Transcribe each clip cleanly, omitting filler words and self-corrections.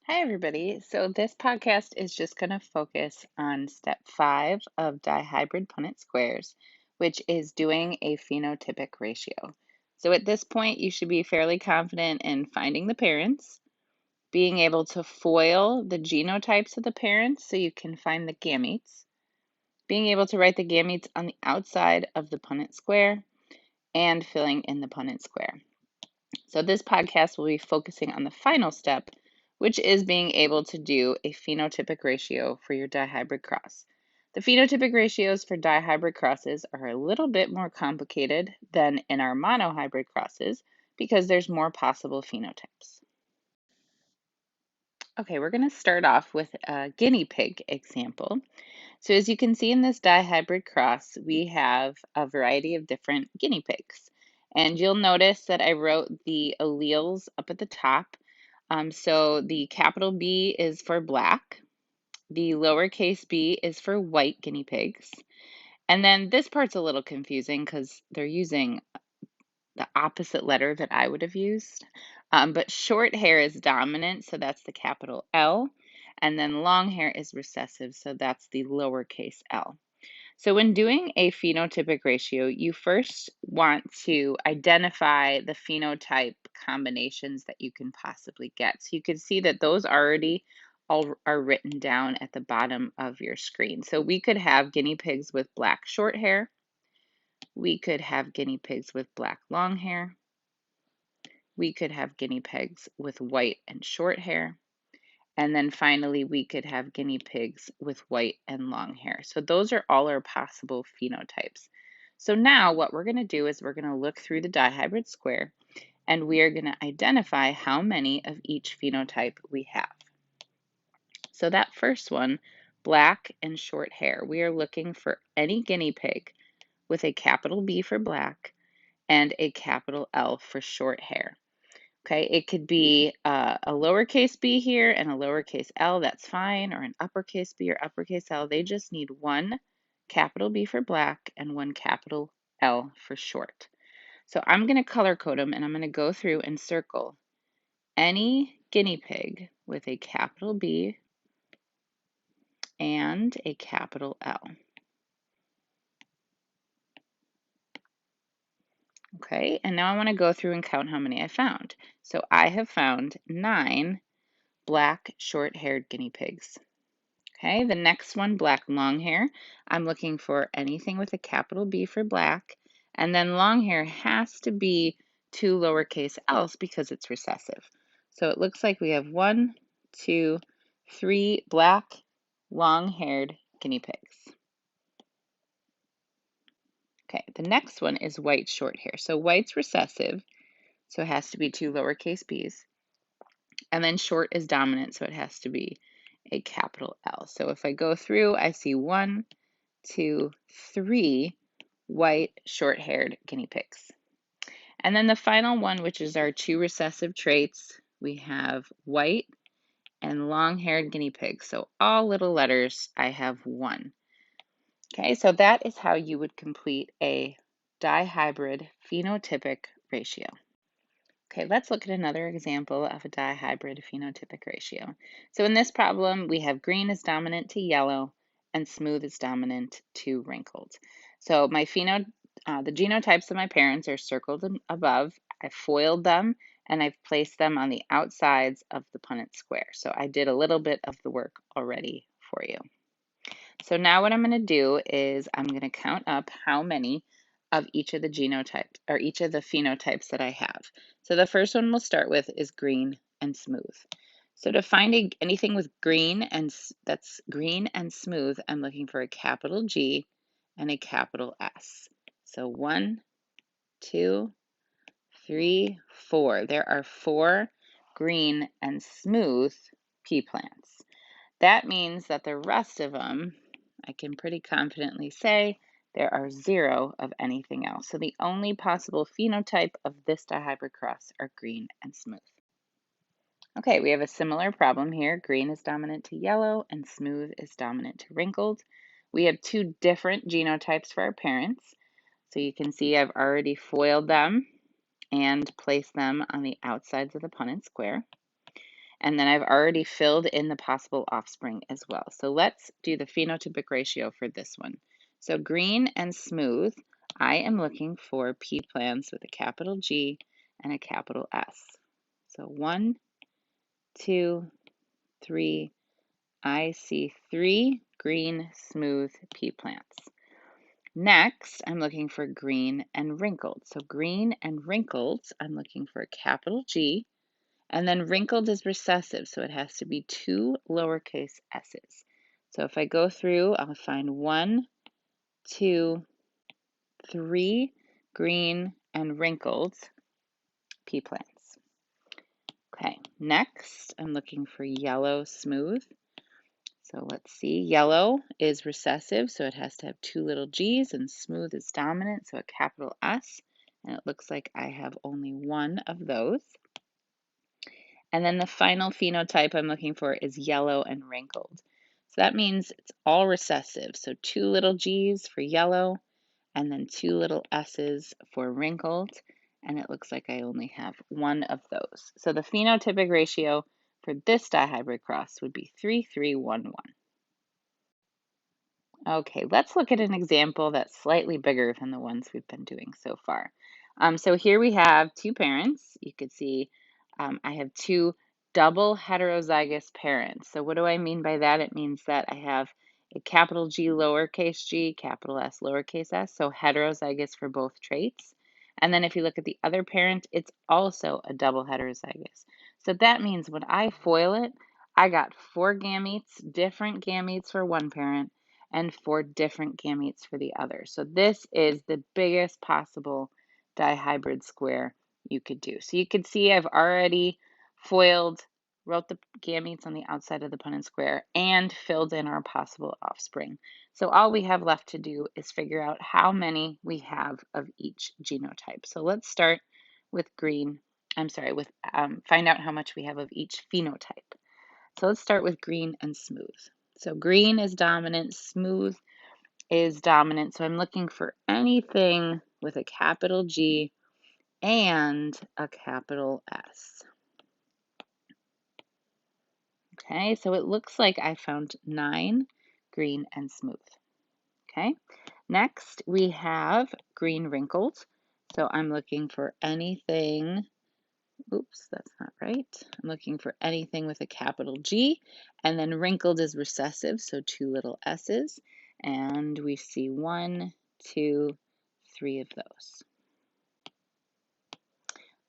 Hi, everybody. So, this podcast is just going to focus on step 5 of dihybrid Punnett squares, which is doing a phenotypic ratio. So, at this point, you should be fairly confident in finding the parents, being able to FOIL the genotypes of the parents so you can find the gametes, being able to write the gametes on the outside of the Punnett square, and filling in the Punnett square. So this podcast will be focusing on the final step, which is being able to do a phenotypic ratio for your dihybrid cross. The phenotypic ratios for dihybrid crosses are a little bit more complicated than in our monohybrid crosses because there's more possible phenotypes. Okay, we're going to start off with a guinea pig example. So as you can see in this dihybrid cross, we have a variety of different guinea pigs. And you'll notice that I wrote the alleles up at the top. So the capital B is for black, the lowercase b is for white guinea pigs. And then this part's a little confusing because they're using the opposite letter that I would have used. But short hair is dominant, so that's the capital L. And then long hair is recessive, so that's the lowercase l. So when doing a phenotypic ratio, you first want to identify the phenotype combinations that you can possibly get. So you can see that those already all are written down at the bottom of your screen. So we could have guinea pigs with black short hair. We could have guinea pigs with black long hair. We could have guinea pigs with white and short hair. And then finally, we could have guinea pigs with white and long hair. So those are all our possible phenotypes. So now what we're going to do is we're going to look through the dihybrid square and we are going to identify how many of each phenotype we have. So that first one, black and short hair, we are looking for any guinea pig with a capital B for black and a capital L for short hair. Okay, it could be a lowercase b here and a lowercase l, that's fine, or an uppercase b or uppercase L. They just need one capital B for black and one capital L for short. So I'm going to color code them and I'm going to go through and circle any guinea pig with a capital B and a capital L. Okay, and now I want to go through and count how many I found. So I have found 9 black short-haired guinea pigs. Okay, the next one, black long hair. I'm looking for anything with a capital B for black. And then long hair has to be 2 lowercase l's because it's recessive. So it looks like we have 1, 2, 3 black long-haired guinea pigs. Okay, the next one is white short hair. So white's recessive, so it has to be 2 lowercase b's. And then short is dominant, so it has to be a capital L. So if I go through, I see 1, 2, 3 white short-haired guinea pigs. And then the final one, which is our 2 recessive traits, we have white and long-haired guinea pigs. So all little letters, I have 1. Okay, so that is how you would complete a dihybrid phenotypic ratio. Okay, let's look at another example of a dihybrid phenotypic ratio. So in this problem, we have green is dominant to yellow and smooth is dominant to wrinkled. So my the genotypes of my parents are circled above. I foiled them and I've placed them on the outsides of the Punnett square. So I did a little bit of the work already for you. So now what I'm going to do is I'm going to count up how many of each of the genotypes or each of the phenotypes that I have. So the first one we'll start with is green and smooth. So to find anything with green and that's green and smooth, I'm looking for a capital G and a capital S. So 1, 2, 3, 4. There are 4 green and smooth pea plants. That means that the rest of them, I can pretty confidently say there are 0 of anything else. So the only possible phenotype of this dihybrid cross are green and smooth. Okay, we have a similar problem here. Green is dominant to yellow and smooth is dominant to wrinkled. We have 2 different genotypes for our parents. So you can see I've already foiled them and placed them on the outsides of the Punnett square. And then I've already filled in the possible offspring as well. So let's do the phenotypic ratio for this one. So green and smooth, I am looking for pea plants with a capital G and a capital S. So 1, 2, 3, I see 3 green smooth pea plants. Next, I'm looking for green and wrinkled. So green and wrinkled, I'm looking for a capital G. And then wrinkled is recessive, so it has to be 2 lowercase s's. So if I go through, I'll find 1, 2, 3 green and wrinkled pea plants. Okay, next I'm looking for yellow smooth. So let's see, yellow is recessive, so it has to have 2 little g's, and smooth is dominant, so a capital S. And it looks like I have only 1 of those. And then the final phenotype I'm looking for is yellow and wrinkled. So that means it's all recessive. So 2 little g's for yellow and then 2 little s's for wrinkled. And it looks like I only have 1 of those. So the phenotypic ratio for this dihybrid cross would be 3, 3, 1, 1. Okay, let's look at an example that's slightly bigger than the ones we've been doing so far. So here we have 2 parents. You could see I have 2 double heterozygous parents. So what do I mean by that? It means that I have a capital G lowercase g, capital S lowercase s, so heterozygous for both traits. And then if you look at the other parent, it's also a double heterozygous. So that means when I FOIL it, I got 4 gametes, different gametes for one parent, and 4 different gametes for the other. So this is the biggest possible dihybrid square you could do. So you could see I've already foiled, wrote the gametes on the outside of the Punnett square, and filled in our possible offspring. So all we have left to do is figure out how many we have of each genotype. So let's start with find out how much we have of each phenotype. So let's start with green and smooth. So green is dominant, smooth is dominant. So I'm looking for anything with a capital G and a capital S. Okay, so it looks like I found 9 green and smooth. Okay, next we have green wrinkled. So I'm looking for anything. Oops, that's not right. I'm looking for anything with a capital G, and then wrinkled is recessive, so 2 little s's, and we see 1, 2, 3 of those.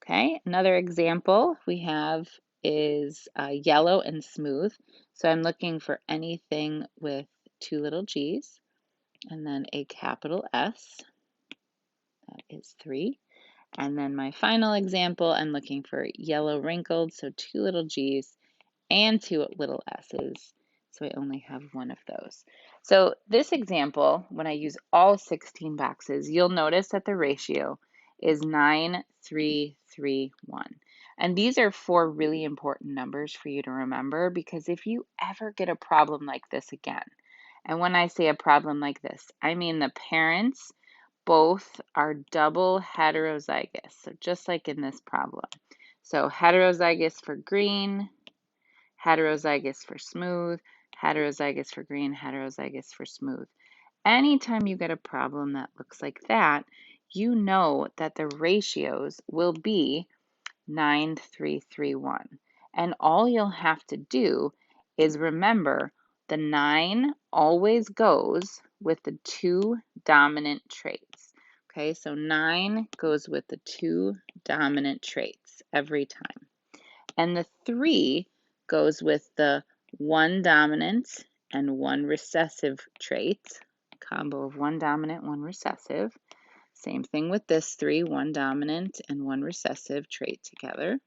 Okay, another example we have is yellow and smooth. So I'm looking for anything with 2 little g's, and then a capital S, that is 3. And then my final example, I'm looking for yellow wrinkled, so 2 little g's and 2 little s's. So I only have 1 of those. So this example, when I use all 16 boxes, you'll notice that the ratio is 9, 3, 3, 1. And these are 4 really important numbers for you to remember, because if you ever get a problem like this again, and when I say a problem like this, I mean the parents both are double heterozygous, so just like in this problem. So heterozygous for green, heterozygous for smooth, heterozygous for green, heterozygous for smooth. Anytime you get a problem that looks like that, you know that the ratios will be 9, 3, 3, 1. And all you'll have to do is remember the 9 always goes with the 2 dominant traits. Okay, so 9 goes with the 2 dominant traits every time. And the 3 goes with the 1 dominant and 1 recessive trait, combo of 1 dominant, 1 recessive. Same thing with this 3, 1 dominant and 1 recessive trait together.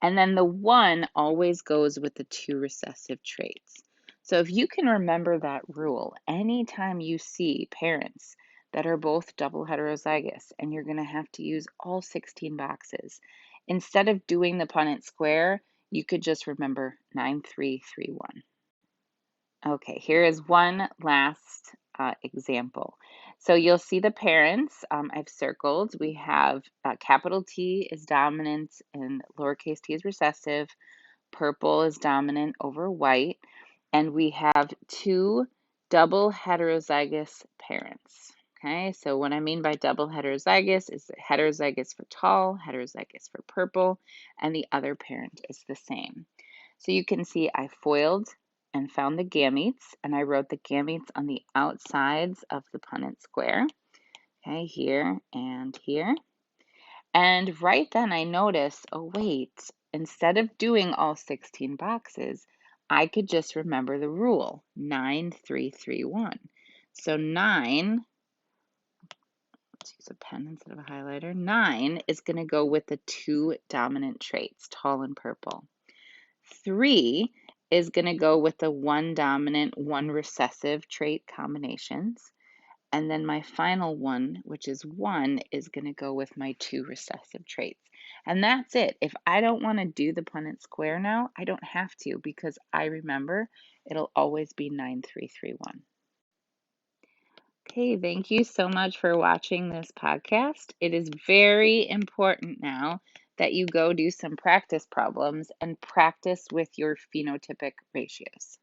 And then the 1 always goes with the 2 recessive traits. So if you can remember that rule, anytime you see parents that are both double heterozygous and you're going to have to use all 16 boxes, instead of doing the Punnett square, you could just remember 9, 3, 3, 1. Okay, here is one last example. So you'll see the parents I've circled. We have capital T is dominant and lowercase t is recessive. Purple is dominant over white. And we have two double heterozygous parents. Okay, so what I mean by double heterozygous is heterozygous for tall, heterozygous for purple, and the other parent is the same. So you can see I foiled and found the gametes, and I wrote the gametes on the outsides of the Punnett square. Okay, here and here. And right then I noticed, oh wait, instead of doing all 16 boxes, I could just remember the rule, 9, 3, 3, 1. So 9, let's use a pen instead of a highlighter, 9 is going to go with the two dominant traits, tall and purple. 3 is going to go with the one dominant, one recessive trait combinations. And then my final one, which is 1, is going to go with my two recessive traits. And that's it. If I don't want to do the Punnett square now, I don't have to because I remember it'll always be 9, 3, 3, 1. Okay, thank you so much for watching this podcast. It is very important now that you go do some practice problems and practice with your phenotypic ratios.